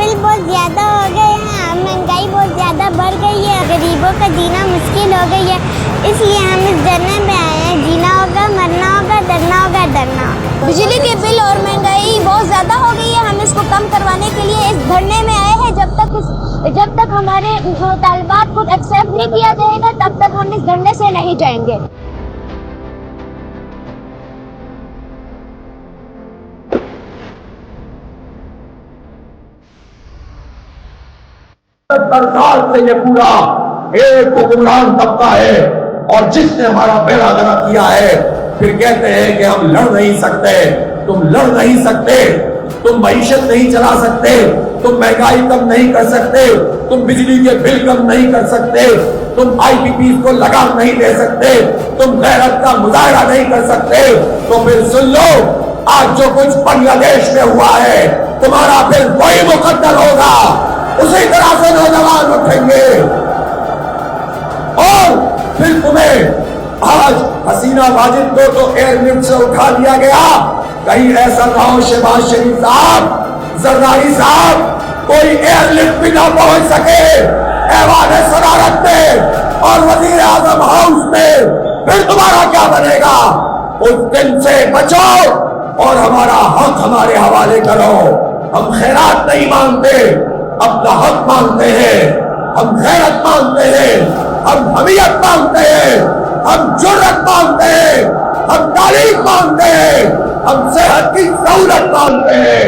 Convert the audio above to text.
Bill बहुत ज़्यादा हो गए हैं, महंगाई बहुत ज़्यादा बढ़ गई है, गरीबों का जीना मुश्किल हो गई है, इसलिए हम इस धरने में आए हैं। जीना होगा, मरना होगा, डरना होगा, डरना। बिजली के बिल और महंगाई बहुत ज़्यादा हो गई है, हम इसको कम करवाने के लिए इस धरने में आए हैं। जब तक हमारे मुतालबात को एक्सेप्ट नहीं किया जाएगा तब तक हम इस धरने से नहीं जाएंगे। साल से ये पूरा एक हुक्मरान तबका है और जिसने हमारा बेड़ा गर्क किया है, फिर कहते हैं कि हम लड़ नहीं सकते। तुम लड़ नहीं सकते, तुम मईशत नहीं चला सकते, तुम महंगाई कम नहीं कर सकते, तुम बिजली के बिल कम नहीं कर सकते, तुम आईपीपी को लगाम नहीं दे सकते, तुम गैरत का मुजाहरा नहीं कर सकते। तो फिर सुन लो, आज जो कुछ बांग्लादेश में हुआ है, तुम्हारा फिर वही मुकद्दर होगा। उसी तरह से नौजवान उठेंगे और फिर तुम्हें आज हसीना वाजिद को तो एयरलिफ्ट से उठा लिया गया, कहीं ऐसा ना हो शहबाज शरीफ साहब, जरदारी साहब, कोई एयरलिफ्ट भी ना पहुंच सके ऐवान सदारत में और वजीर आजम हाउस में, फिर तुम्हारा क्या बनेगा? उस दिन से बचो और हमारा हक हमारे हवाले करो। हम खैरात नहीं मांगते, अपना हक मांगते हैं, हम गैरत मांगते हैं, हम हमियत मांगते हैं, हम जुर्रत मांगते हैं, हम तालीम मांगते हैं, हम सेहत की सहूलत मांगते हैं।